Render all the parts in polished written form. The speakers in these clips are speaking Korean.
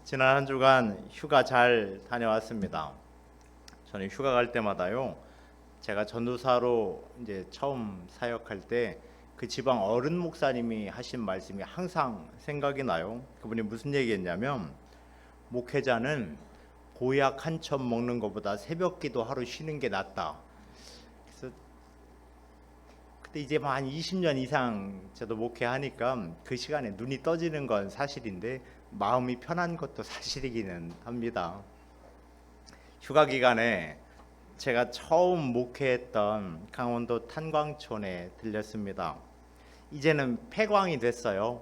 지난 한 주간 휴가 잘 다녀왔습니다. 저는 휴가 갈 때마다요, 제가 전도사로 이제 처음 사역할 때 그 지방 어른 목사님이 하신 말씀이 항상 생각이 나요. 그분이 무슨 얘기했냐면, 목회자는 보약 한 첩 먹는 것보다 새벽기도 하루 쉬는 게 낫다. 그래서 그때 이제 뭐 한 20년 이상 저도 목회하니까 그 시간에 눈이 떠지는 건 사실인데 마음이 편한 것도 사실이기는 합니다. 휴가 기간에 제가 처음 목회했던 강원도 탄광촌에 들렸습니다. 이제는 폐광이 됐어요.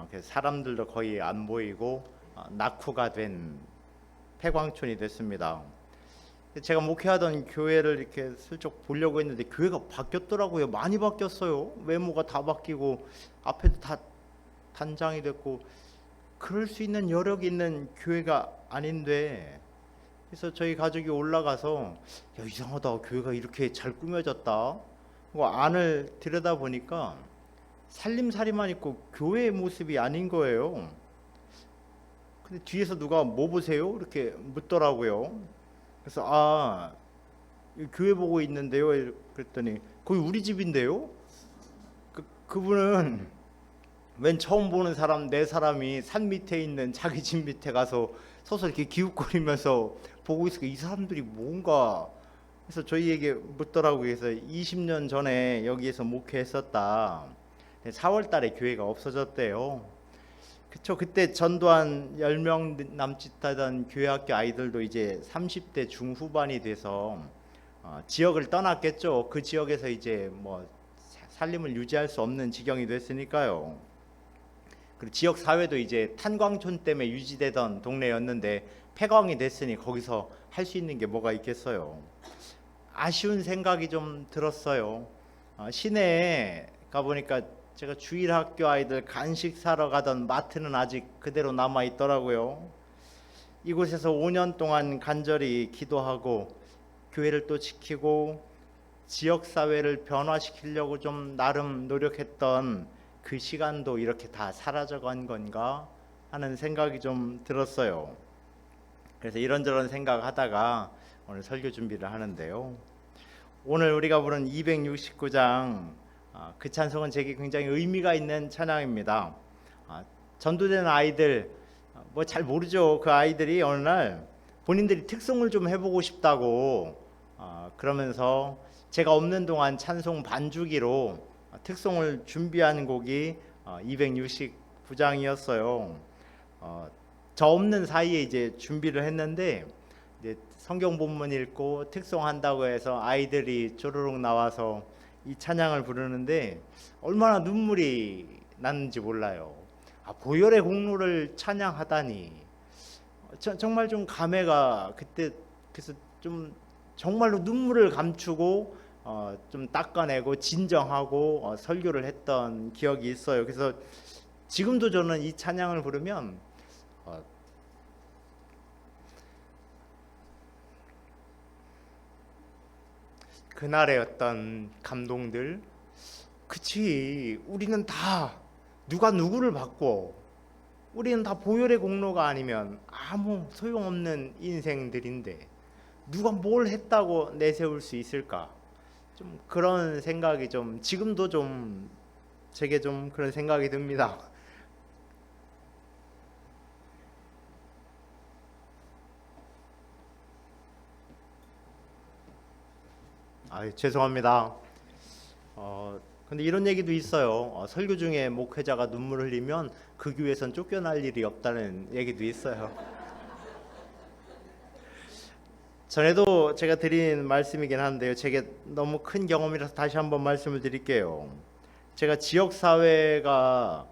그래서 사람들도 거의 안 보이고 낙후가 된 폐광촌이 됐습니다. 제가 목회하던 교회를 이렇게 슬쩍 보려고 했는데 교회가 바뀌었더라고요. 많이 바뀌었어요. 외모가 다 바뀌고 앞에도 다 단장이 됐고, 그럴 수 있는 여력이 있는 교회가 아닌데, 그래서 저희 가족이 올라가서 야, 이상하다, 교회가 이렇게 잘 꾸며졌다. 그 안을 들여다보니까 살림살이만 있고 교회의 모습이 아닌 거예요. 근데 뒤에서 누가 뭐 보세요? 이렇게 묻더라고요. 그래서 교회 보고 있는데요. 그랬더니 거기 우리 집인데요. 그분은 웬 처음 보는 사람 네 사람이 산 밑에 있는 자기 집 밑에 가서 서서 이렇게 기웃거리면서 보고 있으니까 이 사람들이 뭔가, 그래서 저희에게 묻더라고요. 그래서 20년 전에 여기에서 목회했었다. 4월 달에 교회가 없어졌대요. 그쵸. 그때 전도한 10명 남짓 하던 교회 학교 아이들도 이제 30대 중후반이 돼서 지역을 떠났겠죠. 그 지역에서 이제 뭐 살림을 유지할 수 없는 지경이 됐으니까요. 그리고 지역 사회도 이제 탄광촌 때문에 유지되던 동네였는데 폐광이 됐으니 거기서 할 수 있는 게 뭐가 있겠어요. 아쉬운 생각이 좀 들었어요. 시내에 가보니까 제가 주일학교 아이들 간식 사러 가던 마트는 아직 그대로 남아 있더라고요. 이곳에서 5년 동안 간절히 기도하고 교회를 또 지키고 지역사회를 변화시키려고 좀 나름 노력했던 그 시간도 이렇게 다 사라져간 건가 하는 생각이 좀 들었어요. 그래서 이런저런 생각하다가 오늘 설교 준비를 하는데요. 오늘 우리가 부른 269장, 그 찬송은 제게 굉장히 의미가 있는 찬양입니다. 전도된 아이들 뭐 잘 모르죠. 그 아이들이 어느 날 본인들이 특송을 좀 해보고 싶다고 그러면서 제가 없는 동안 찬송 반주기로 특송을 준비한 곡이 269장이었어요. 저 없는 사이에 이제 준비를 했는데 이제 성경 본문 읽고 특송한다고 해서 아이들이 조르륵 나와서 이 찬양을 부르는데 얼마나 눈물이 났는지 몰라요. 보혈의 공로를 찬양하다니, 정말 좀 감회가 그때, 그래서 좀 정말로 눈물을 감추고 좀 닦아내고 진정하고 설교를 했던 기억이 있어요. 그래서 지금도 저는 이 찬양을 부르면 그날의 어떤 감동들, 그치, 우리는 다 누가 누구를 바꿔, 우리는 다 보혈의 공로가 아니면 아무 소용없는 인생들인데 누가 뭘 했다고 내세울 수 있을까? 좀 그런 생각이 좀 지금도 좀 제게 좀 그런 생각이 듭니다. 죄송합니다. 근데 이런 얘기도 있어요. 설교 중에 목회자가 눈물을 흘리면 그 교회에선 쫓겨날 일이 없다는 얘기도 있어요. 전에도 제가 드린 말씀이긴 한데요. 제게 너무 큰 경험이라서 다시 한번 말씀을 드릴게요. 제가 지역사회가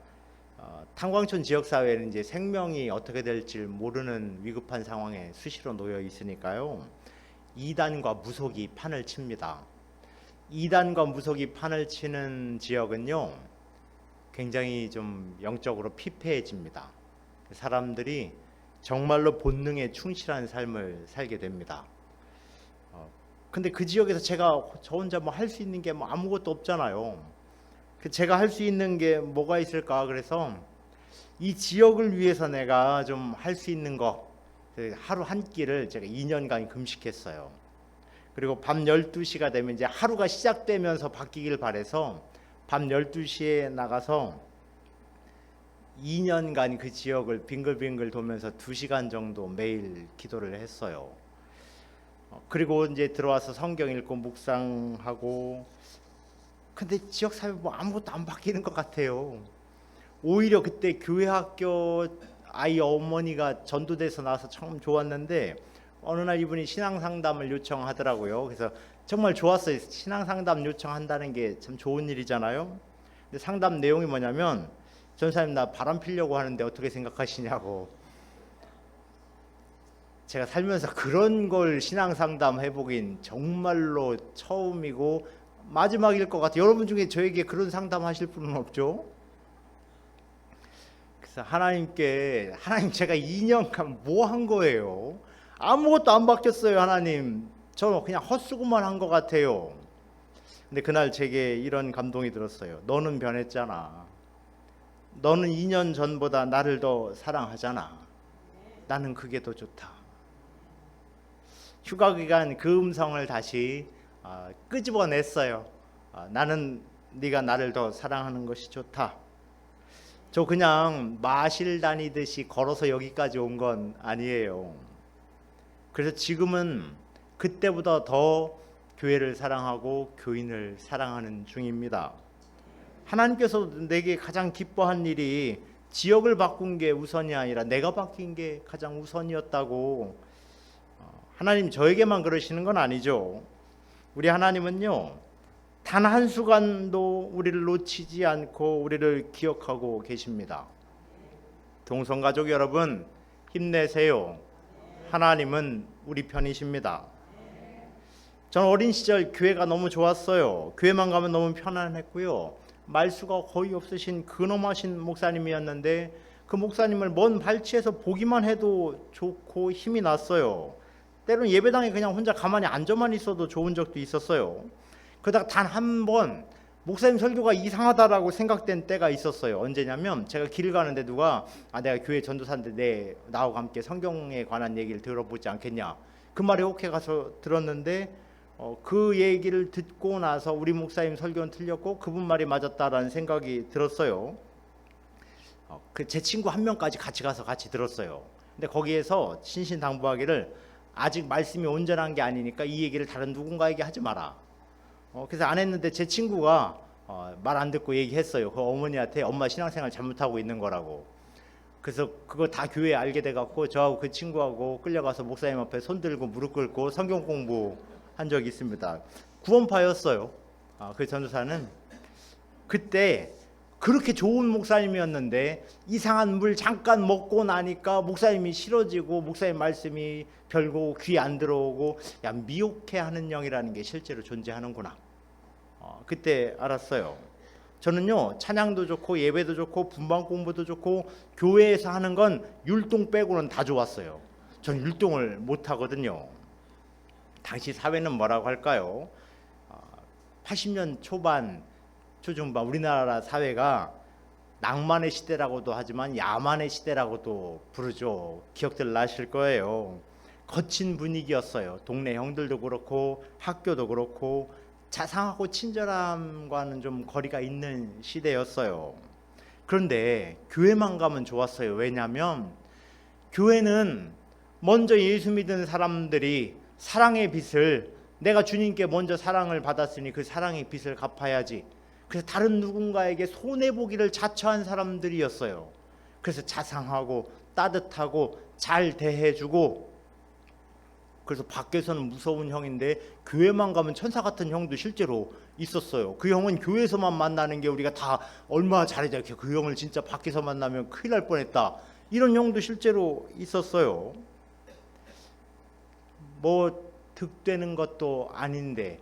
탄광촌 지역사회는 이제 생명이 어떻게 될지 모르는 위급한 상황에 수시로 놓여 있으니까요. 이단과 무속이 판을 칩니다. 이단과 무속이 판을 치는 지역은요, 굉장히 좀 영적으로 피폐해집니다. 사람들이 정말로 본능에 충실한 삶을 살게 됩니다. 근데 그 지역에서 저 혼자 뭐 할 수 있는 게 뭐 아무것도 없잖아요. 제가 할 수 있는 게 뭐가 있을까? 그래서 이 지역을 위해서 내가 좀 할 수 있는 거, 하루 한 끼를 제가 2년간 금식했어요. 그리고 밤 12시가 되면 이제 하루가 시작되면서 바뀌길 바래서 밤 12시에 나가서 2년간 그 지역을 빙글빙글 돌면서 2시간 정도 매일 기도를 했어요. 그리고 이제 들어와서 성경 읽고 묵상하고, 근데 지역 사회 뭐 아무것도 안 바뀌는 것 같아요. 오히려 그때 교회 학교 아이 어머니가 전도돼서 나와서 참 좋았는데, 어느 날 이분이 신앙 상담을 요청하더라고요. 그래서 정말 좋았어요. 신앙 상담 요청한다는 게 참 좋은 일이잖아요. 근데 상담 내용이 뭐냐면, 전사님 나 바람 피려고 하는데 어떻게 생각하시냐고. 제가 살면서 그런 걸 신앙 상담 해보긴 정말로 처음이고 마지막일 것 같아요. 여러분 중에 저에게 그런 상담 하실 분은 없죠? 그래서 하나님 제가 2년간 뭐 한 거예요? 아무것도 안 바뀌었어요. 하나님 저 그냥 헛수고만 한 것 같아요. 근데 그날 제게 이런 감동이 들었어요. 너는 변했잖아. 너는 2년 전보다 나를 더 사랑하잖아. 나는 그게 더 좋다. 휴가 기간 그 음성을 다시 끄집어냈어요. 나는 네가 나를 더 사랑하는 것이 좋다. 저 그냥 마실 다니듯이 걸어서 여기까지 온 건 아니에요. 그래서 지금은 그때보다 더 교회를 사랑하고 교인을 사랑하는 중입니다. 하나님께서 내게 가장 기뻐한 일이 지역을 바꾼 게 우선이 아니라 내가 바뀐 게 가장 우선이었다고. 하나님 저에게만 그러시는 건 아니죠. 우리 하나님은요, 단 한순간도 우리를 놓치지 않고 우리를 기억하고 계십니다. 동성가족 여러분 힘내세요. 하나님은 우리 편이십니다. 저는 어린 시절 교회가 너무 좋았어요. 교회만 가면 너무 편안했고요. 말수가 거의 없으신 근엄하신 목사님이었는데 그 목사님을 먼 발치에서 보기만 해도 좋고 힘이 났어요. 때로는 예배당에 그냥 혼자 가만히 앉아만 있어도 좋은 적도 있었어요. 그러다가 단 한 번 목사님 설교가 이상하다라고 생각된 때가 있었어요. 언제냐면 제가 길을 가는데 누가 내가 교회 전도사인데 나하고 함께 성경에 관한 얘기를 들어보지 않겠냐, 그 말에 오케이 가서 들었는데 그 얘기를 듣고 나서 우리 목사님 설교는 틀렸고 그분 말이 맞았다라는 생각이 들었어요. 제 친구 한 명까지 같이 가서 같이 들었어요. 근데 거기에서 신신당부하기를 아직 말씀이 온전한 게 아니니까 이 얘기를 다른 누군가에게 하지 마라. 그래서 안 했는데 제 친구가 말 안 듣고 얘기했어요. 그 어머니한테 엄마 신앙생활 잘못하고 있는 거라고. 그래서 그거 다 교회에 알게 돼갖고 저하고 그 친구하고 끌려가서 목사님 앞에 손 들고 무릎 꿇고 성경 공부한 적이 있습니다. 구원파였어요. 그 전도사는 그때 그렇게 좋은 목사님이었는데 이상한 물 잠깐 먹고 나니까 목사님이 싫어지고 목사님 말씀이 별거 귀 안 들어오고, 야, 미혹해하는 영이라는 게 실제로 존재하는구나. 그때 알았어요. 저는요, 찬양도 좋고 예배도 좋고 분방 공부도 좋고 교회에서 하는 건 율동 빼고는 다 좋았어요. 저는 율동을 못 하거든요. 당시 사회는 뭐라고 할까요? 80년 초반 초중반 우리나라 사회가 낭만의 시대라고도 하지만 야만의 시대라고도 부르죠. 기억들 나실 거예요. 거친 분위기였어요. 동네 형들도 그렇고 학교도 그렇고 자상하고 친절함과는 좀 거리가 있는 시대였어요. 그런데 교회만 가면 좋았어요. 왜냐하면 교회는 먼저 예수 믿은 사람들이 사랑의 빚을, 내가 주님께 먼저 사랑을 받았으니 그 사랑의 빚을 갚아야지, 그래서 다른 누군가에게 손해보기를 자처한 사람들이었어요. 그래서 자상하고 따뜻하고 잘 대해주고, 그래서 밖에서는 무서운 형인데 교회만 가면 천사 같은 형도 실제로 있었어요. 그 형은 교회에서만 만나는 게 우리가 다 얼마나 잘해야, 그 형을 진짜 밖에서 만나면 큰일 날 뻔했다, 이런 형도 실제로 있었어요. 뭐 득되는 것도 아닌데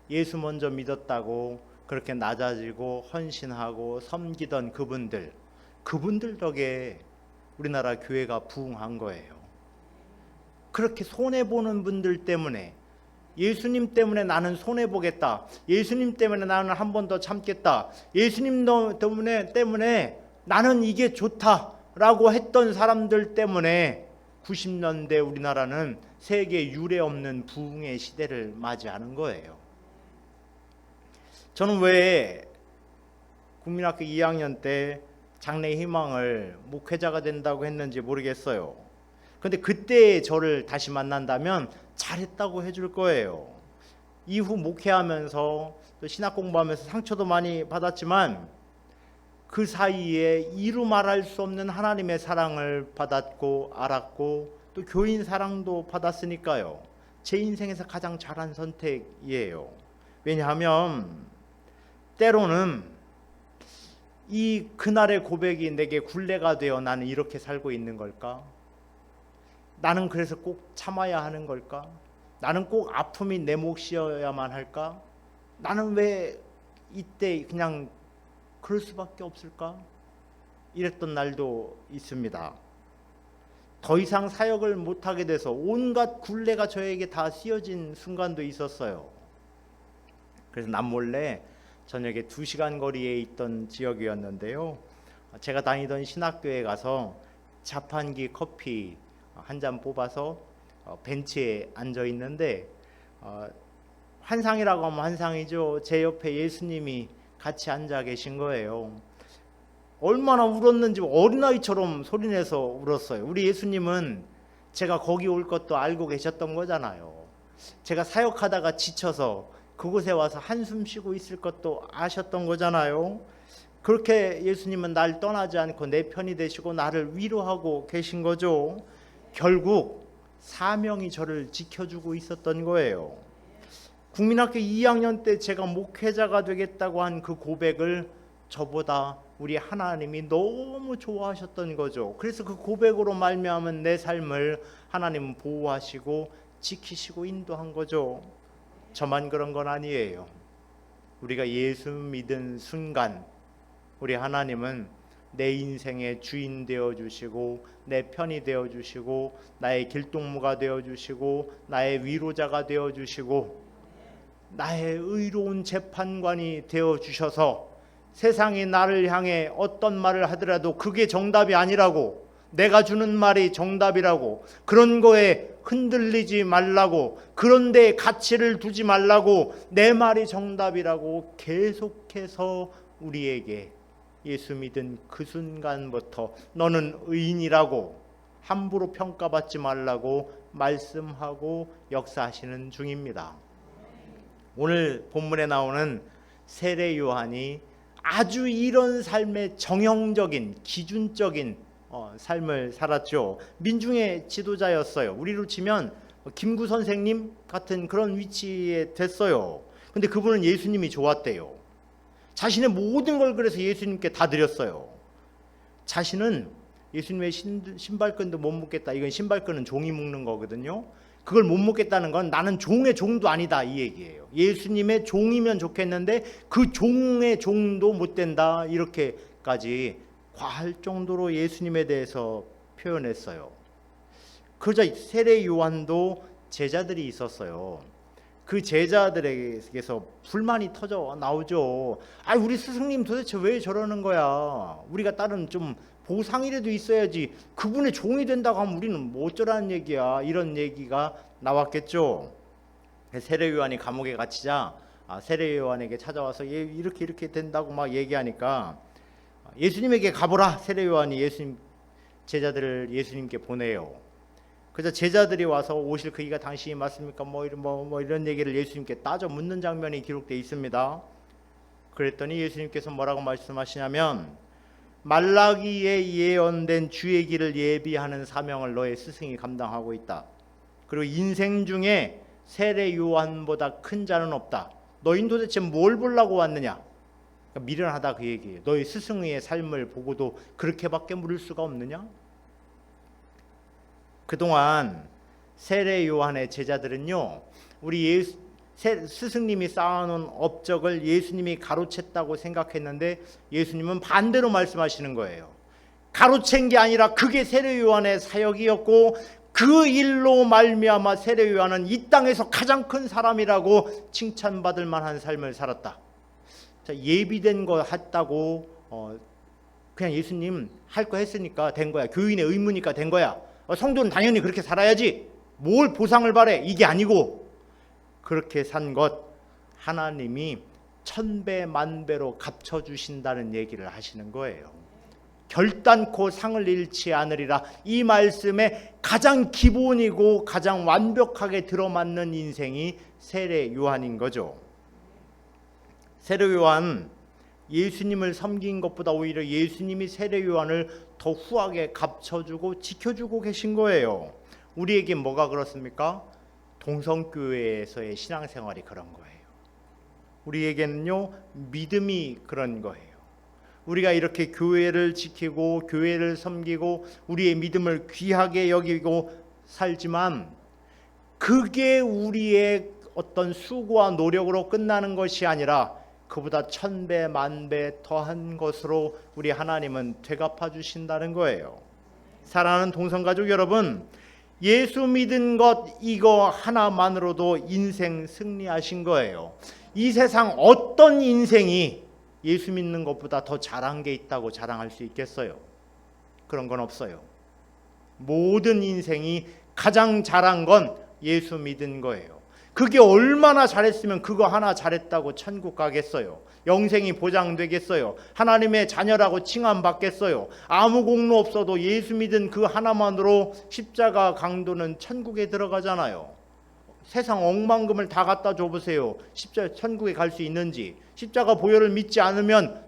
예수 먼저 믿었다고 그렇게 낮아지고 헌신하고 섬기던 그분들 덕에 우리나라 교회가 부흥한 거예요. 그렇게 손해보는 분들 때문에, 예수님 때문에 나는 손해보겠다, 예수님 때문에 나는 한 번 더 참겠다, 예수님 때문에 나는 이게 좋다라고 했던 사람들 때문에 90년대 우리나라는 세계 유례 없는 부흥의 시대를 맞이하는 거예요. 저는 왜 국민학교 2학년 때 장래 희망을 목회자가 된다고 했는지 모르겠어요. 근데 그때 저를 다시 만난다면 잘했다고 해줄 거예요. 이후 목회하면서 또 신학 공부하면서 상처도 많이 받았지만 그 사이에 이루 말할 수 없는 하나님의 사랑을 받았고 알았고 또 교인 사랑도 받았으니까요. 제 인생에서 가장 잘한 선택이에요. 왜냐하면 때로는 이 그날의 고백이 내게 굴레가 되어 나는 이렇게 살고 있는 걸까? 나는 그래서 꼭 참아야 하는 걸까? 나는 꼭 아픔이 내 몫이어야만 할까? 나는 왜 이때 그냥 그럴 수밖에 없을까? 이랬던 날도 있습니다. 더 이상 사역을 못하게 돼서 온갖 굴레가 저에게 다 씌어진 순간도 있었어요. 그래서 남몰래 저녁에 2시간 거리에 있던 지역이었는데요. 제가 다니던 신학교에 가서 자판기 커피 한 잔 뽑아서 벤치에 앉아 있는데 환상이라고 하면 환상이죠. 제 옆에 예수님이 같이 앉아 계신 거예요. 얼마나 울었는지 어린아이처럼 소리내서 울었어요. 우리 예수님은 제가 거기 올 것도 알고 계셨던 거잖아요. 제가 사역하다가 지쳐서 그곳에 와서 한숨 쉬고 있을 것도 아셨던 거잖아요. 그렇게 예수님은 날 떠나지 않고 내 편이 되시고 나를 위로하고 계신 거죠. 결국 사명이 저를 지켜주고 있었던 거예요. 국민학교 2학년 때 제가 목회자가 되겠다고 한 그 고백을 저보다 우리 하나님이 너무 좋아하셨던 거죠. 그래서 그 고백으로 말미암은 내 삶을 하나님은 보호하시고 지키시고 인도한 거죠. 저만 그런 건 아니에요. 우리가 예수 믿은 순간 우리 하나님은 내 인생의 주인 되어주시고 내 편이 되어주시고 나의 길동무가 되어주시고 나의 위로자가 되어주시고 나의 의로운 재판관이 되어주셔서 세상이 나를 향해 어떤 말을 하더라도 그게 정답이 아니라고, 내가 주는 말이 정답이라고, 그런 거에 흔들리지 말라고, 그런 데에 가치를 두지 말라고, 내 말이 정답이라고 계속해서 우리에게 예수 믿은 그 순간부터 너는 의인이라고, 함부로 평가받지 말라고 말씀하고 역사하시는 중입니다. 오늘 본문에 나오는 세례 요한이 아주 이런 삶의 정형적인 기준적인 삶을 살았죠. 민중의 지도자였어요. 우리로 치면 김구 선생님 같은 그런 위치에 됐어요. 근데 그분은 예수님이 좋았대요. 자신의 모든 걸 그래서 예수님께 다 드렸어요. 자신은 예수님의 신발끈도 못 묶겠다. 이건 신발끈은 종이 묶는 거거든요. 그걸 못 먹겠다는 건 나는 종의 종도 아니다 이 얘기예요. 예수님의 종이면 좋겠는데 그 종의 종도 못 된다, 이렇게까지 과할 정도로 예수님에 대해서 표현했어요. 그러자 세례 요한도 제자들이 있었어요. 그 제자들에게서 불만이 터져 나오죠. 아, 우리 스승님 도대체 왜 저러는 거야? 우리가 다른 좀 보상이라도 있어야지. 그분의 종이 된다고 하면 우리는 뭐 어쩌라는 얘기야. 이런 얘기가 나왔겠죠. 세례 요한이 감옥에 갇히자 세례 요한에게 찾아와서 이렇게 된다고 막 얘기하니까 예수님에게 가보라. 세례 요한이 예수님 제자들을 예수님께 보내요. 그래서 제자들이 와서 오실 그이가 당신이 맞습니까? 뭐 이런 얘기를 예수님께 따져 묻는 장면이 기록되어 있습니다. 그랬더니 예수님께서 뭐라고 말씀하시냐면 말라기에 예언된 주의 길을 예비하는 사명을 너의 스승이 감당하고 있다. 그리고 인생 중에 세례 요한보다 큰 자는 없다. 너희는 도대체 뭘 보려고 왔느냐? 그러니까 미련하다 그 얘기예요. 너희 스승의 삶을 보고도 그렇게밖에 물을 수가 없느냐? 그동안 세례 요한의 제자들은요, 우리 스승님이 쌓아놓은 업적을 예수님이 가로챘다고 생각했는데 예수님은 반대로 말씀하시는 거예요. 가로챈 게 아니라 그게 세례 요한의 사역이었고 그 일로 말미암아 세례 요한은 이 땅에서 가장 큰 사람이라고 칭찬받을 만한 삶을 살았다. 자, 예비된 거 했다고 그냥 예수님 할 거 했으니까 된 거야. 교인의 의무니까 된 거야. 성도는 당연히 그렇게 살아야지. 뭘 보상을 바래? 이게 아니고 그렇게 산 것 하나님이 천배 만배로 갚쳐주신다는 얘기를 하시는 거예요. 결단코 상을 잃지 않으리라. 이 말씀에 가장 기본이고 가장 완벽하게 들어맞는 인생이 세례 요한인 거죠. 세례 요한, 예수님을 섬긴 것보다 오히려 예수님이 세례 요한을 더 후하게 갚쳐주고 지켜주고 계신 거예요. 우리에게 뭐가 그렇습니까? 동성교회에서의 신앙생활이 그런 거예요. 우리에게는요, 믿음이 그런 거예요. 우리가 이렇게 교회를 지키고 교회를 섬기고 우리의 믿음을 귀하게 여기고 살지만 그게 우리의 어떤 수고와 노력으로 끝나는 것이 아니라 그보다 천배 만배 더한 것으로 우리 하나님은 되갚아 주신다는 거예요. 사랑하는 동성가족 여러분, 예수 믿은 것 이거 하나만으로도 인생 승리하신 거예요. 이 세상 어떤 인생이 예수 믿는 것보다 더 잘한 게 있다고 자랑할 수 있겠어요? 그런 건 없어요. 모든 인생이 가장 잘한 건 예수 믿은 거예요. 그게 얼마나 잘했으면 그거 하나 잘했다고 천국 가겠어요? 영생이 보장되겠어요? 하나님의 자녀라고 칭함받겠어요? 아무 공로 없어도 예수 믿은 그 하나만으로 십자가 강도는 천국에 들어가잖아요. 세상 억만금을 다 갖다 줘보세요. 천국에 갈 수 있는지. 십자가 보혈을 믿지 않으면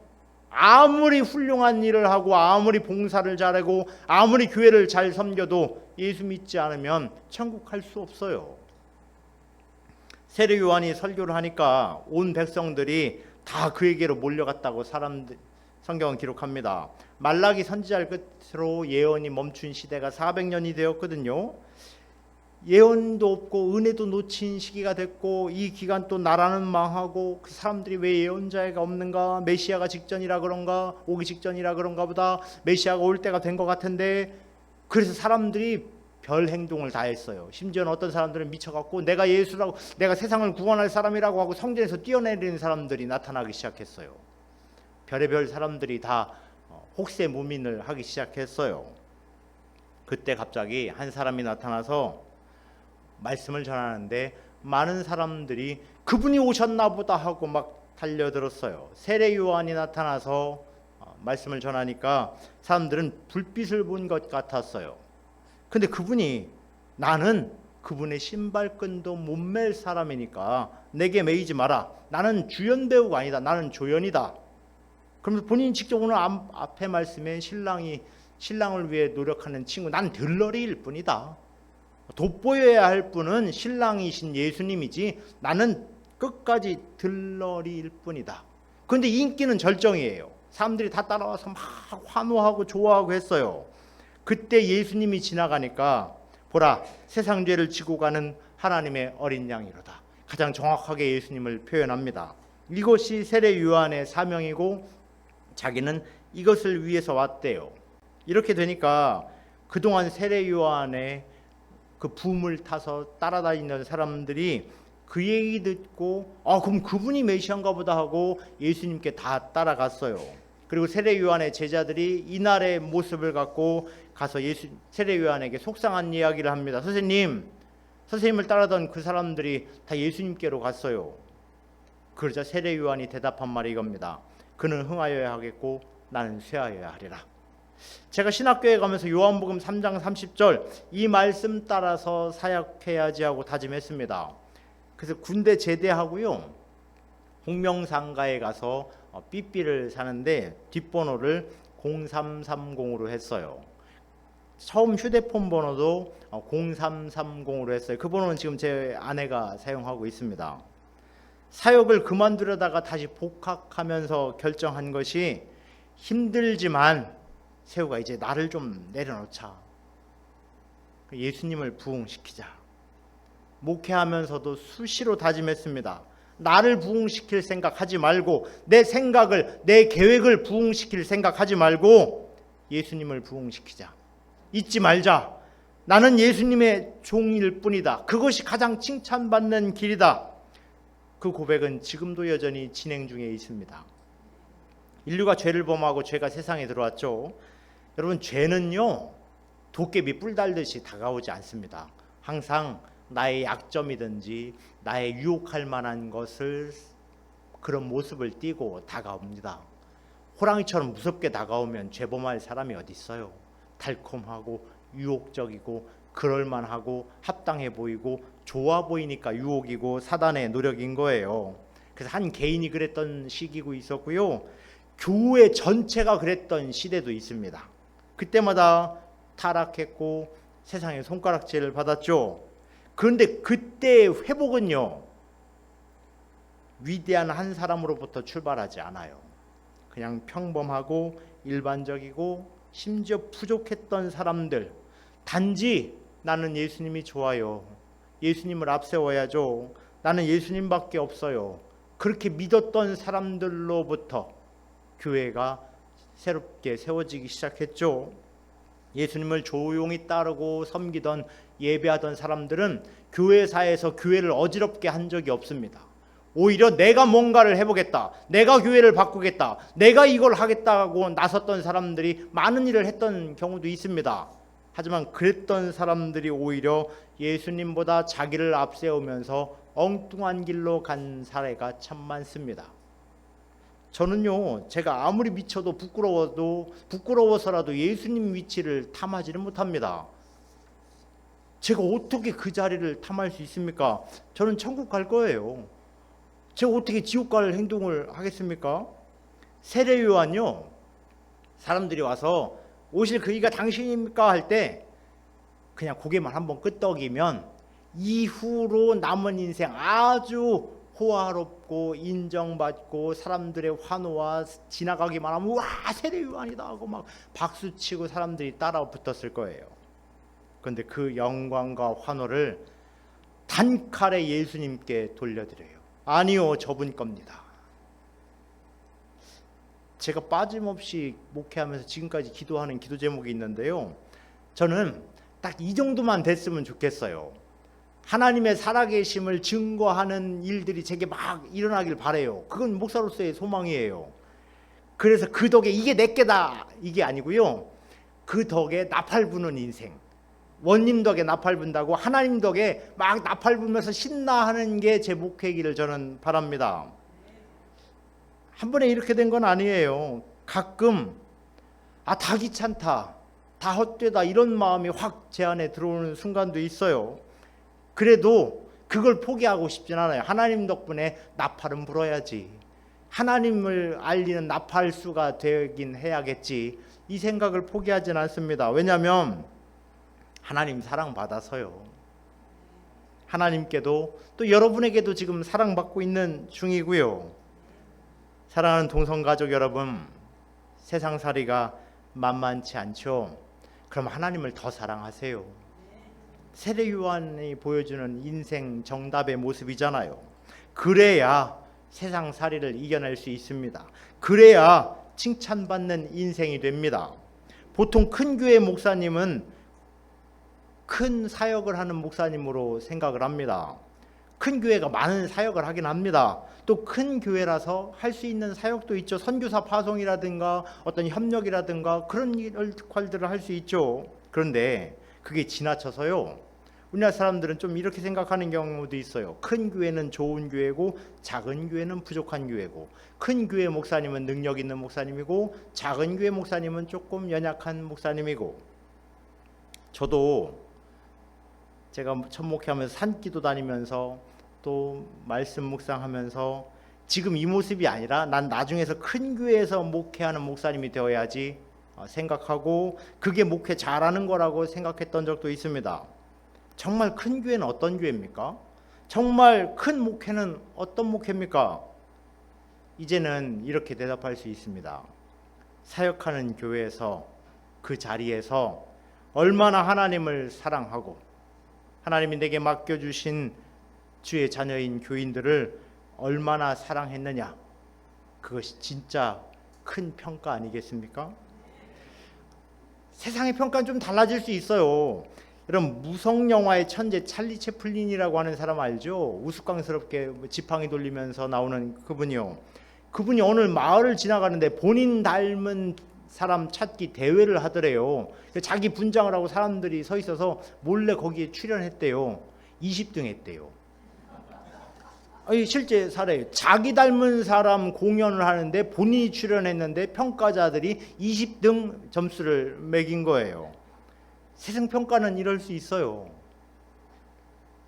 아무리 훌륭한 일을 하고 아무리 봉사를 잘하고 아무리 교회를 잘 섬겨도 예수 믿지 않으면 천국 갈 수 없어요. 세례 요한이 설교를 하니까 온 백성들이 다 그에게로 몰려갔다고 성경은 기록합니다. 말라기 선지자를 끝으로 예언이 멈춘 시대가 400년이 되었거든요. 예언도 없고 은혜도 놓친 시기가 됐고 이 기간 또 나라는 망하고 그 사람들이 왜 예언자가 없는가? 메시아가 직전이라 그런가? 오기 직전이라 그런가 보다. 메시아가 올 때가 된 것 같은데 그래서 사람들이 별 행동을 다 했어요. 심지어는 어떤 사람들은 미쳐갖고 내가 예수라고 내가 세상을 구원할 사람이라고 하고 성전에서 뛰어내리는 사람들이 나타나기 시작했어요. 별의별 사람들이 다 혹세 무민을 하기 시작했어요. 그때 갑자기 한 사람이 나타나서 말씀을 전하는데 많은 사람들이 그분이 오셨나 보다 하고 막 달려들었어요. 세례 요한이 나타나서 말씀을 전하니까 사람들은 불빛을 본 것 같았어요. 근데 그분이 나는 그분의 신발끈도 못 맬 사람이니까 내게 매이지 마라. 나는 주연 배우가 아니다. 나는 조연이다. 그러면서 본인이 직접 오늘 앞에 말씀에 신랑을 위해 노력하는 친구, 난 들러리일 뿐이다. 돋보여야 할 분은 신랑이신 예수님이지 나는 끝까지 들러리일 뿐이다. 그런데 인기는 절정이에요. 사람들이 다 따라와서 막 환호하고 좋아하고 했어요. 그때 예수님이 지나가니까 보라, 세상 죄를 지고 가는 하나님의 어린 양이로다. 가장 정확하게 예수님을 표현합니다. 이것이 세례 요한의 사명이고 자기는 이것을 위해서 왔대요. 이렇게 되니까 그동안 세례 요한의 그 붐을 타서 따라다니는 사람들이 그 얘기 듣고 그럼 그분이 메시아인가 보다 하고 예수님께 다 따라갔어요. 그리고 세례 요한의 제자들이 이날의 모습을 갖고 가서 세례 요한에게 속상한 이야기를 합니다. 선생님을 따르던 그 사람들이 다 예수님께로 갔어요. 그러자 세례 요한이 대답한 말이 이겁니다. 그는 흥하여야 하겠고 나는 쇠하여야 하리라. 제가 신학교에 가면서 요한복음 3장 30절 이 말씀 따라서 사역해야지 하고 다짐했습니다. 그래서 군대 제대하고요, 홍명상가에 가서 삐삐를 사는데 뒷번호를 0330으로 했어요. 처음 휴대폰 번호도 0330으로 했어요. 그 번호는 지금 제 아내가 사용하고 있습니다. 사역을 그만두려다가 다시 복학하면서 결정한 것이 힘들지만 세우가 이제 나를 좀 내려놓자. 예수님을 부흥시키자. 목회하면서도 수시로 다짐했습니다. 나를 부흥시킬 생각하지 말고 내 생각을, 내 계획을 부흥시킬 생각하지 말고 예수님을 부흥시키자. 잊지 말자. 나는 예수님의 종일 뿐이다. 그것이 가장 칭찬받는 길이다. 그 고백은 지금도 여전히 진행 중에 있습니다. 인류가 죄를 범하고 죄가 세상에 들어왔죠. 여러분, 죄는요 도깨비 뿔 달듯이 다가오지 않습니다. 항상 나의 약점이든지 나의 유혹할 만한 것을, 그런 모습을 띠고 다가옵니다. 호랑이처럼 무섭게 다가오면 죄범할 사람이 어디 있어요. 달콤하고 유혹적이고 그럴만하고 합당해 보이고 좋아 보이니까 유혹이고 사단의 노력인 거예요. 그래서 한 개인이 그랬던 시기고 있었고요, 교회 전체가 그랬던 시대도 있습니다. 그때마다 타락했고 세상에 손가락질을 받았죠. 그런데 그때의 회복은요 위대한 한 사람으로부터 출발하지 않아요. 그냥 평범하고 일반적이고 심지어 부족했던 사람들, 단지 나는 예수님이 좋아요, 예수님을 앞세워야죠, 나는 예수님밖에 없어요, 그렇게 믿었던 사람들로부터 교회가 새롭게 세워지기 시작했죠. 예수님을 조용히 따르고 섬기던, 예배하던 사람들은 교회사에서 교회를 어지럽게 한 적이 없습니다. 오히려 내가 뭔가를 해보겠다, 내가 교회를 바꾸겠다, 내가 이걸 하겠다고 나섰던 사람들이 많은 일을 했던 경우도 있습니다. 하지만 그랬던 사람들이 오히려 예수님보다 자기를 앞세우면서 엉뚱한 길로 간 사례가 참 많습니다. 저는요 제가 아무리 미쳐도 부끄러워서라도 예수님 위치를 탐하지는 못합니다. 제가 어떻게 그 자리를 탐할 수 있습니까? 저는 천국 갈 거예요. 제가 어떻게 지옥 갈 행동을 하겠습니까? 세례 요한요, 사람들이 와서 오실 그이가 당신입니까 할 때 그냥 고개만 한번 끄덕이면 이후로 남은 인생 아주 호화롭고 인정받고 사람들의 환호와 지나가기만 하면 와 세례 요한이다 하고 막 박수치고 사람들이 따라 붙었을 거예요. 그런데 그 영광과 환호를 단칼에 예수님께 돌려드려요. 아니요, 저분 겁니다. 제가 빠짐없이 목회하면서 지금까지 기도하는 기도 제목이 있는데요, 저는 딱 이 정도만 됐으면 좋겠어요. 하나님의 살아계심을 증거하는 일들이 제게 막 일어나길 바라요. 그건 목사로서의 소망이에요. 그래서 그 덕에 이게 내게다 이게 아니고요, 그 덕에 나팔 부는 인생, 원님 덕에 나팔 분다고 하나님 덕에 막 나팔 부면서 신나하는 게 제 목회기를 저는 바랍니다. 한 번에 이렇게 된 건 아니에요. 가끔 다 귀찮다, 다 헛되다, 이런 마음이 확 제 안에 들어오는 순간도 있어요. 그래도 그걸 포기하고 싶진 않아요. 하나님 덕분에 나팔은 불어야지, 하나님을 알리는 나팔수가 되긴 해야겠지, 이 생각을 포기하진 않습니다. 왜냐하면 하나님 사랑받아서요. 하나님께도 또 여러분에게도 지금 사랑받고 있는 중이고요. 사랑하는 동성가족 여러분, 세상살이가 만만치 않죠? 그럼 하나님을 더 사랑하세요. 세례 요한이 보여주는 인생 정답의 모습이잖아요. 그래야 세상살이를 이겨낼 수 있습니다. 그래야 칭찬받는 인생이 됩니다. 보통 큰 교회 목사님은 큰 사역을 하는 목사님으로 생각을 합니다. 큰 교회가 많은 사역을 하긴 합니다. 또 큰 교회라서 할 수 있는 사역도 있죠. 선교사 파송이라든가 어떤 협력이라든가 그런 역할들을 할 수 있죠. 그런데 그게 지나쳐서요, 우리나라 사람들은 좀 이렇게 생각하는 경우도 있어요. 큰 교회는 좋은 교회고 작은 교회는 부족한 교회고, 큰 교회 목사님은 능력 있는 목사님이고 작은 교회 목사님은 조금 연약한 목사님이고. 저도 제가 첫 목회하면서 산기도 다니면서 또 말씀 묵상하면서 지금 이 모습이 아니라 난 나중에서 큰 교회에서 목회하는 목사님이 되어야지 생각하고 그게 목회 잘하는 거라고 생각했던 적도 있습니다. 정말 큰 교회는 어떤 교회입니까? 정말 큰 목회는 어떤 목회입니까? 이제는 이렇게 대답할 수 있습니다. 사역하는 교회에서, 그 자리에서 얼마나 하나님을 사랑하고 하나님이 내게 맡겨주신 주의 자녀인 교인들을 얼마나 사랑했느냐, 그것이 진짜 큰 평가 아니겠습니까? 세상의 평가는 좀 달라질 수 있어요. 여러분, 무성영화의 천재 찰리 채플린이라고 하는 사람 알죠? 우스꽝스럽게 지팡이 돌리면서 나오는 그분이요. 그분이 어느 마을을 지나가는데 본인 닮은 사람 찾기 대회를 하더래요. 자기 분장을 하고 사람들이 서 있어서 몰래 거기에 출연했대요. 20등 했대요. 아니, 실제 사례예요. 자기 닮은 사람 공연을 하는데 본인이 출연했는데 평가자들이 20등 점수를 매긴 거예요. 세상평가는 이럴 수 있어요.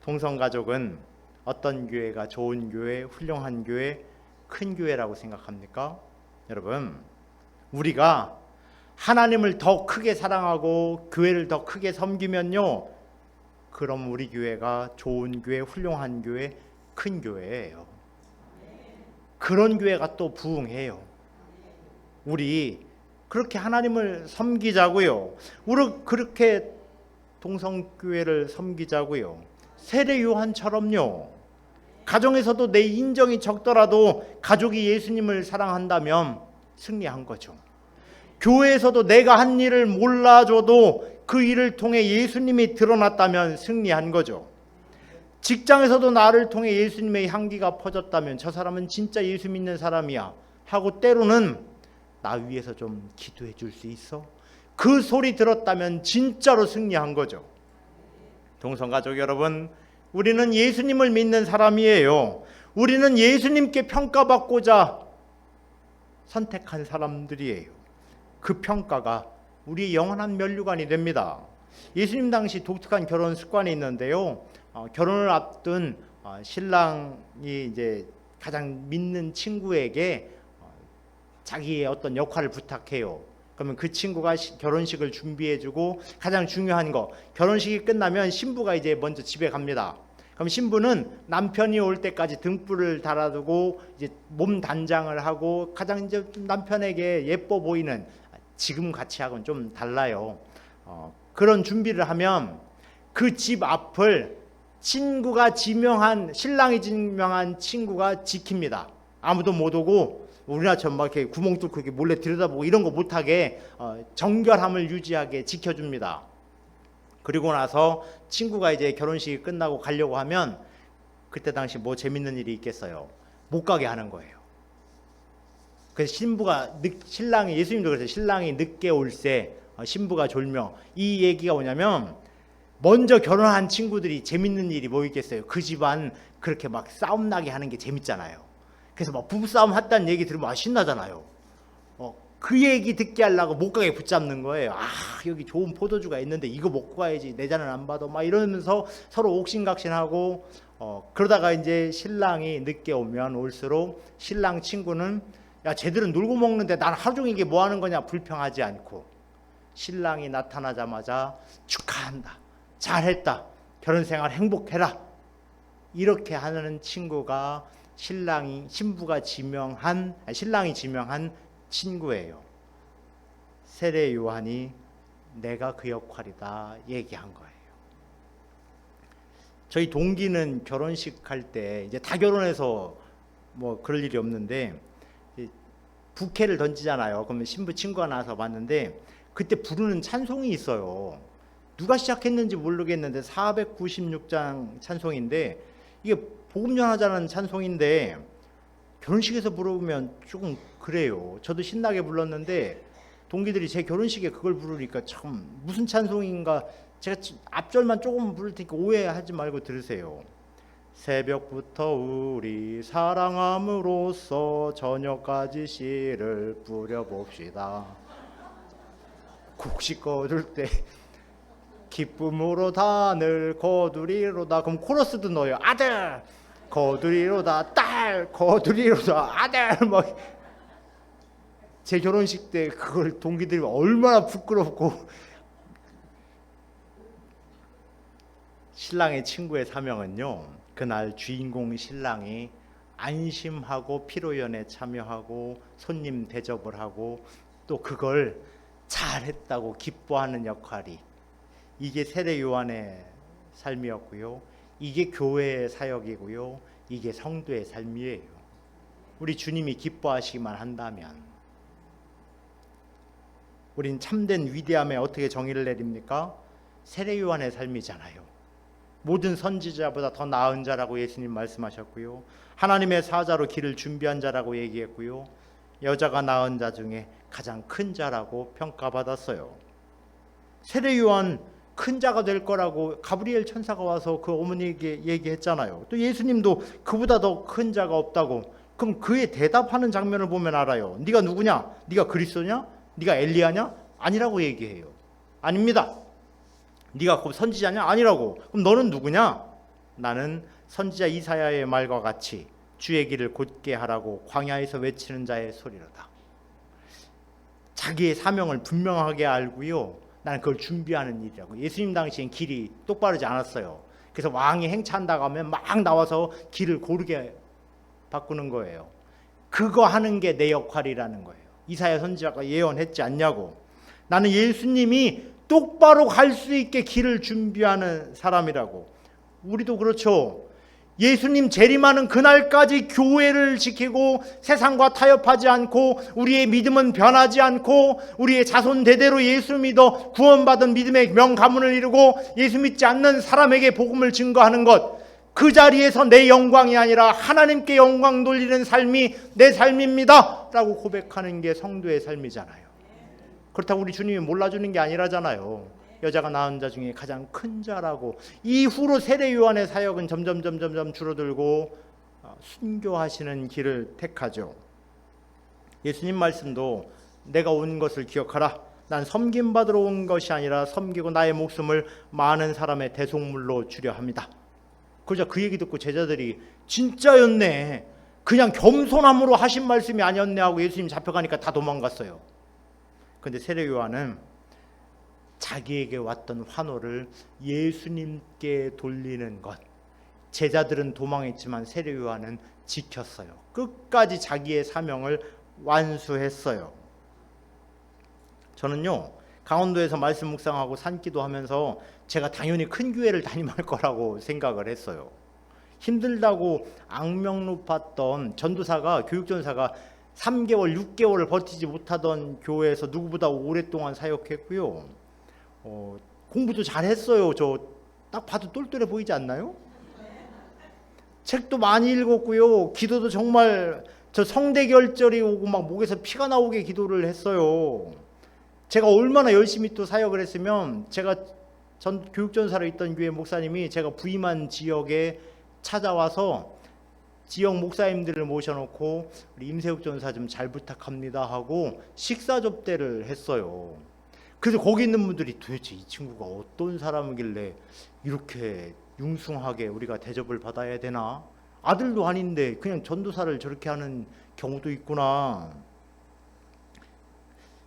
동성가족은 어떤 교회가 좋은 교회, 훌륭한 교회, 큰 교회라고 생각합니까? 여러분, 우리가 하나님을 더 크게 사랑하고 교회를 더 크게 섬기면요, 그럼 우리 교회가 좋은 교회, 훌륭한 교회, 큰 교회예요. 그런 교회가 또 부흥해요. 우리 그렇게 하나님을 섬기자고요. 우리 그렇게 동성교회를 섬기자고요. 세례 요한처럼요. 가정에서도 내 인정이 적더라도 가족이 예수님을 사랑한다면 승리한 거죠. 교회에서도 내가 한 일을 몰라줘도 그 일을 통해 예수님이 드러났다면 승리한 거죠. 직장에서도 나를 통해 예수님의 향기가 퍼졌다면 저 사람은 진짜 예수 믿는 사람이야 하고 때로는 나 위해서 좀 기도해 줄 수 있어? 그 소리 들었다면 진짜로 승리한 거죠. 동성가족 여러분, 우리는 예수님을 믿는 사람이에요. 우리는 예수님께 평가받고자 선택한 사람들이에요. 그 평가가 우리의 영원한 면류관이 됩니다. 예수님 당시 독특한 결혼 습관이 있는데요. 결혼을 앞둔 신랑이 이제 가장 믿는 친구에게 자기의 어떤 역할을 부탁해요. 그러면 그 친구가 결혼식을 준비해주고 가장 중요한 거, 결혼식이 끝나면 신부가 이제 먼저 집에 갑니다. 그럼 신부는 남편이 올 때까지 등불을 달아두고 이제 몸 단장을 하고 가장 이제 남편에게 예뻐 보이는, 지금 같이 하고는 좀 달라요. 그런 준비를 하면 그 집 앞을 친구가 지명한, 신랑이 지명한 친구가 지킵니다. 아무도 못 오고 우리나라처럼 막 이렇게 구멍 뚫고 이렇게 몰래 들여다보고 이런 거 못하게 정결함을 유지하게 지켜줍니다. 그리고 나서 친구가 이제 결혼식이 끝나고 가려고 하면 그때 당시 뭐 재밌는 일이 있겠어요? 못 가게 하는 거예요. 그래서 신랑이, 예수님도 그랬어요. 신랑이 늦게 올세 신부가 졸며, 이 얘기가 뭐냐면 먼저 결혼한 친구들이 재밌는 일이 뭐 있겠어요? 그 집안 그렇게 막 싸움 나게 하는 게 재밌잖아요. 그래서 막 부부싸움 했다는 얘기 들으면 신나잖아요. 그 얘기 듣게 하려고 못 가게 붙잡는 거예요. 여기 좋은 포도주가 있는데 이거 먹고 가야지, 내 잔은 안 받아, 막 이러면서 서로 옥신각신하고, 그러다가 이제 신랑이 늦게 오면 올수록 신랑 친구는 야, 쟤들은 놀고 먹는데 난 하루 종일 이게 뭐 하는 거냐 불평하지 않고, 신랑이 나타나자마자 축하한다, 잘했다, 결혼생활 행복해라, 이렇게 하는 친구가 신랑이 지명한 친구예요. 세례 요한이 내가 그 역할이다 얘기한 거예요. 저희 동기는 결혼식 할 때 이제 다 결혼해서 뭐 그럴 일이 없는데 부케를 던지잖아요. 그러면 신부 친구가 나와서 봤는데 그때 부르는 찬송이 있어요. 누가 시작했는지 모르겠는데 496장 찬송인데, 이게 복음 전하자는 찬송인데 결혼식에서 부르면 조금 그래요. 저도 신나게 불렀는데 동기들이 제 결혼식에 그걸 부르니까 참 무슨 찬송인가, 제가 앞절만 조금 부를 테니까 오해하지 말고 들으세요. 새벽부터 우리 사랑함으로써 저녁까지 씨를 뿌려봅시다. 곡식 거둘 때 기쁨으로 단을 거두리로다. 그럼 코러스도 넣어요. 아들 거두리로다, 딸 거두리로다, 아들. 막 제 결혼식 때 그걸 동기들이 얼마나 부끄럽고. 신랑의 친구의 사명은요, 그날 주인공 신랑이 안심하고 피로연에 참여하고 손님 대접을 하고 또 그걸 잘했다고 기뻐하는 역할이, 이게 세례 요한의 삶이었고요, 이게 교회의 사역이고요, 이게 성도의 삶이에요. 우리 주님이 기뻐하시기만 한다면 우린 참된 위대함에 어떻게 정의를 내립니까? 세례 요한의 삶이잖아요. 모든 선지자보다 더 나은 자라고 예수님 말씀하셨고요. 하나님의 사자로 길을 준비한 자라고 얘기했고요. 여자가 낳은 자 중에 가장 큰 자라고 평가받았어요. 세례 요한 큰 자가 될 거라고 가브리엘 천사가 와서 그 어머니에게 얘기했잖아요. 또 예수님도 그보다 더 큰 자가 없다고. 그럼 그의 대답하는 장면을 보면 알아요. 네가 누구냐? 네가 그리스도냐? 네가 엘리야냐? 아니라고 얘기해요. 아닙니다. 네가 곧 선지자냐? 아니라고. 그럼 너는 누구냐? 나는 선지자 이사야의 말과 같이 주의 길을 곧게 하라고 광야에서 외치는 자의 소리로다. 자기의 사명을 분명하게 알고요. 나는 그걸 준비하는 일이라고. 예수님 당시엔 길이 똑바르지 않았어요. 그래서 왕이 행차한다고 하면 막 나와서 길을 고르게 바꾸는 거예요. 그거 하는 게 내 역할이라는 거예요. 이사야 선지자가 예언했지 않냐고. 나는 예수님이 똑바로 갈 수 있게 길을 준비하는 사람이라고. 우리도 그렇죠. 예수님 재림하는 그날까지 교회를 지키고 세상과 타협하지 않고 우리의 믿음은 변하지 않고 우리의 자손 대대로 예수 믿어 구원받은 믿음의 명가문을 이루고 예수 믿지 않는 사람에게 복음을 증거하는 것, 그 자리에서 내 영광이 아니라 하나님께 영광 돌리는 삶이 내 삶입니다 라고 고백하는 게 성도의 삶이잖아요. 그렇다고 우리 주님이 몰라주는 게 아니라잖아요. 여자가 낳은 자 중에 가장 큰 자라고. 이후로 세례 요한의 사역은 점점 줄어들고 순교하시는 길을 택하죠. 예수님 말씀도 내가 온 것을 기억하라. 난 섬김받으러 온 것이 아니라 섬기고 나의 목숨을 많은 사람의 대속물로 주려 합니다. 그러자 그 얘기 듣고 제자들이 진짜였네, 그냥 겸손함으로 하신 말씀이 아니었네 하고 예수님 잡혀가니까 다 도망갔어요. 그런데 세례 요한은 자기에게 왔던 환호를 예수님께 돌리는 것. 제자들은 도망했지만 세례 요한은 지켰어요. 끝까지 자기의 사명을 완수했어요. 저는요, 강원도에서 말씀 묵상하고 산기도 하면서 제가 당연히 큰 교회를 다ним할 거라고 생각을 했어요. 힘들다고 악명 높았던 전도사가, 교육전사가 3개월, 6개월을 버티지 못하던 교회에서 누구보다 오랫동안 사역했고요. 공부도 잘했어요. 저 딱 봐도 똘똘해 보이지 않나요? 책도 많이 읽었고요. 기도도 정말 저 성대결절이 오고 막 목에서 피가 나오게 기도를 했어요. 제가 얼마나 열심히 또 사역을 했으면, 제가 전 교육전사로 있던 교회 목사님이 제가 부임한 지역에 찾아와서 지역 목사님들을 모셔놓고 우리 임세욱 전사 좀 잘 부탁합니다 하고 식사 접대를 했어요. 그래서 거기 있는 분들이 도대체 이 친구가 어떤 사람이길래 이렇게 융숭하게 우리가 대접을 받아야 되나? 아들도 아닌데 그냥 전도사를 저렇게 하는 경우도 있구나.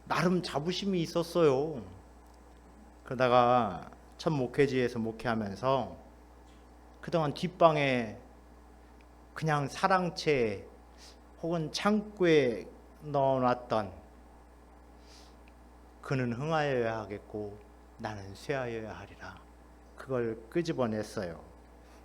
나름 자부심이 있었어요. 그러다가 첫 목회지에서 목회하면서 그동안 뒷방에 그냥 사랑채 혹은 창고에 넣어놨던 그는 흥하여야 하겠고 나는 쇠하여야 하리라, 그걸 끄집어냈어요.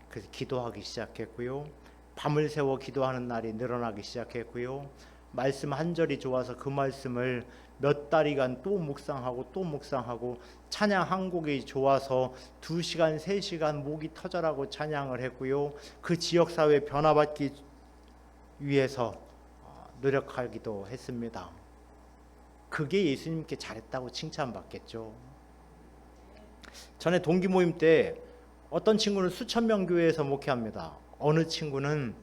그래서 기도하기 시작했고요. 밤을 새워 기도하는 날이 늘어나기 시작했고요. 말씀 한 절이 좋아서 그 말씀을 몇 달이간 또 묵상하고 또 묵상하고, 찬양 한 곡이 좋아서 2시간 3시간 목이 터져라고 찬양을 했고요. 그 지역사회 변화받기 위해서 노력하기도 했습니다. 그게 예수님께 잘했다고 칭찬받겠죠. 전에 동기 모임 때 어떤 친구는 수천 명 교회에서 목회합니다. 어느 친구는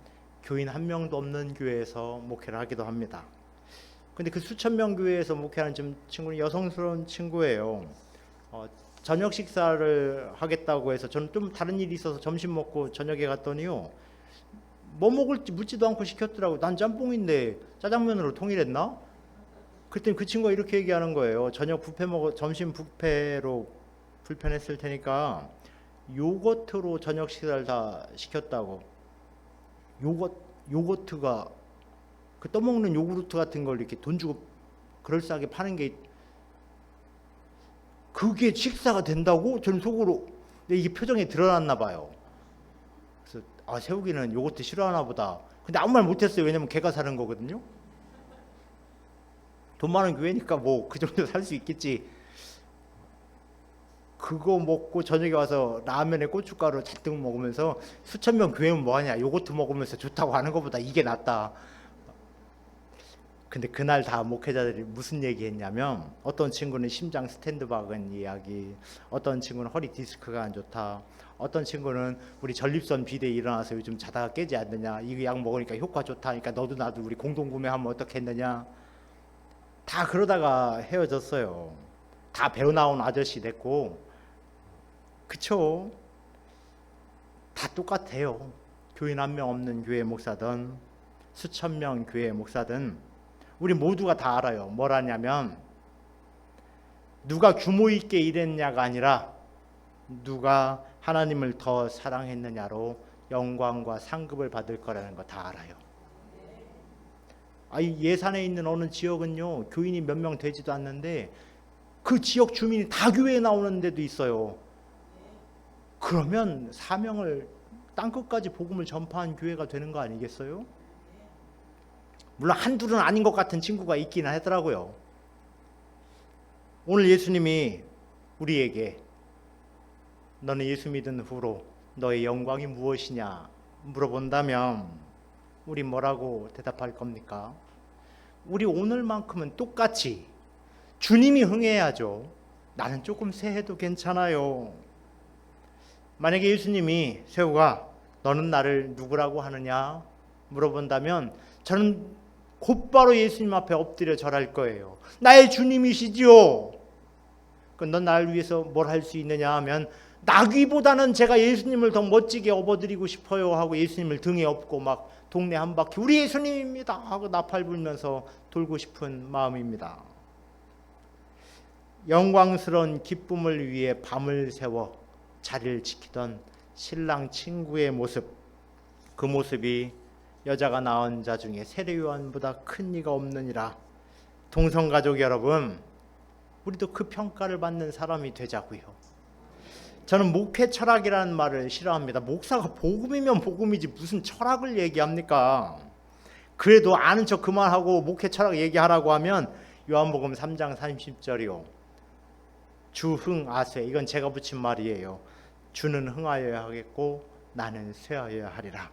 교인 한 명도 없는 교회에서 목회를 하기도 합니다. 근데 그 수천 명 교회에서 목회하는 친구는 여성스러운 친구예요. 저녁 식사를 하겠다고 해서 저는 좀 다른 일이 있어서 점심 먹고 저녁에 갔더니요, 뭐 먹을지 묻지도 않고 시켰더라고요. 난 짬뽕인데 짜장면으로 통일했나? 그랬더니 그 친구가 이렇게 얘기하는 거예요. 저녁 뷔페 점심 뷔페로 불편했을 테니까 요거트로 저녁 식사를 다 시켰다고. 요거트가 그 떠먹는 요구르트 같은 걸 이렇게 돈 주고 그럴싸하게 파는 게, 그게 식사가 된다고? 저는 속으로, 근데 이게 표정에 드러났나 봐요. 그래서 세욱이는 요거트 싫어하나 보다. 근데 아무 말 못했어요. 왜냐면 걔가 사는 거거든요. 돈 많은 교회니까 뭐 그 정도 살 수 있겠지. 그거 먹고 저녁에 와서 라면에 고춧가루 잔뜩 먹으면서 수천 명 교회는 뭐하냐, 요거트 먹으면서 좋다고 하는 것보다 이게 낫다. 근데 그날 다 목회자들이 무슨 얘기했냐면, 어떤 친구는 심장 스탠드 박은 이야기, 어떤 친구는 허리 디스크가 안 좋다, 어떤 친구는 우리 전립선 비대에 일어나서 요즘 자다가 깨지 않느냐, 이 약 먹으니까 효과 좋다, 그러니까 너도 나도 우리 공동 구매하면 어떻겠느냐. 다 그러다가 헤어졌어요. 다 배우 나온 아저씨 됐고. 그쵸? 다 똑같아요. 교인 한 명 없는 교회 목사든 수천 명 교회 목사든 우리 모두가 다 알아요. 뭐라냐면, 누가 규모 있게 일했냐가 아니라 누가 하나님을 더 사랑했느냐로 영광과 상급을 받을 거라는 거 다 알아요. 예산에 있는 어느 지역은요, 교인이 몇 명 되지도 않는데 그 지역 주민이 다 교회에 나오는 데도 있어요. 그러면 사명을 땅끝까지 복음을 전파한 교회가 되는 거 아니겠어요? 물론 한둘은 아닌 것 같은 친구가 있긴 하더라고요. 오늘 예수님이 우리에게 너는 예수 믿은 후로 너의 영광이 무엇이냐 물어본다면 우리 뭐라고 대답할 겁니까? 우리 오늘만큼은 똑같이 주님이 흥해야죠. 나는 조금 새해도 괜찮아요. 만약에 예수님이 세우가 너는 나를 누구라고 하느냐 물어본다면 저는 곧바로 예수님 앞에 엎드려 절할 거예요. 나의 주님이시지요. 넌 나를 위해서 뭘 할 수 있느냐 하면, 나귀보다는 제가 예수님을 더 멋지게 업어드리고 싶어요 하고 예수님을 등에 업고 막 동네 한 바퀴 우리 예수님입니다 하고 나팔 불면서 돌고 싶은 마음입니다. 영광스러운 기쁨을 위해 밤을 새워 자리를 지키던 신랑 친구의 모습, 그 모습이 여자가 낳은 자 중에 세례 요한보다 큰 이가 없느니라. 동성가족 여러분, 우리도 그 평가를 받는 사람이 되자고요. 저는 목회 철학이라는 말을 싫어합니다. 목사가 복음이면 복음이지 무슨 철학을 얘기합니까? 그래도 아는 척 그만하고 목회 철학 얘기하라고 하면 요한복음 3장 30절이요. 주흥아쇠, 이건 제가 붙인 말이에요. 주는 흥하여야 하겠고 나는 쇠하여야 하리라.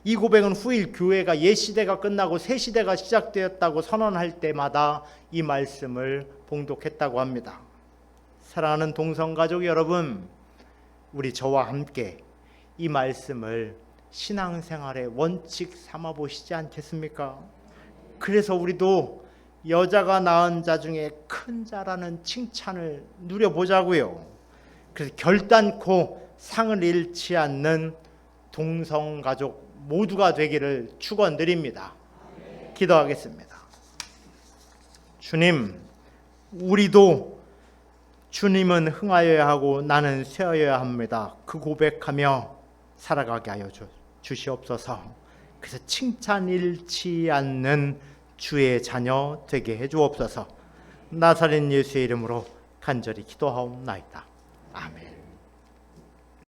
이 고백은 후일 교회가 옛 시대가 끝나고 새 시대가 시작되었다고 선언할 때마다 이 말씀을 봉독했다고 합니다. 사랑하는 동성가족 여러분, 우리 저와 함께 이 말씀을 신앙생활의 원칙 삼아 보시지 않겠습니까? 그래서 우리도 여자가 낳은 자 중에 큰 자라는 칭찬을 누려보자고요. 그래서 결단코 상을 잃지 않는 동성가족 모두가 되기를 축원드립니다. 기도하겠습니다. 주님, 우리도 주님은 흥하여야 하고 나는 쇠하여야 합니다. 그 고백하며 살아가게 하여 주시옵소서. 그래서 칭찬 잃지 않는 주의 자녀 되게 해 주옵소서. 나사렛 예수의 이름으로 간절히 기도하옵나이다. 아멘.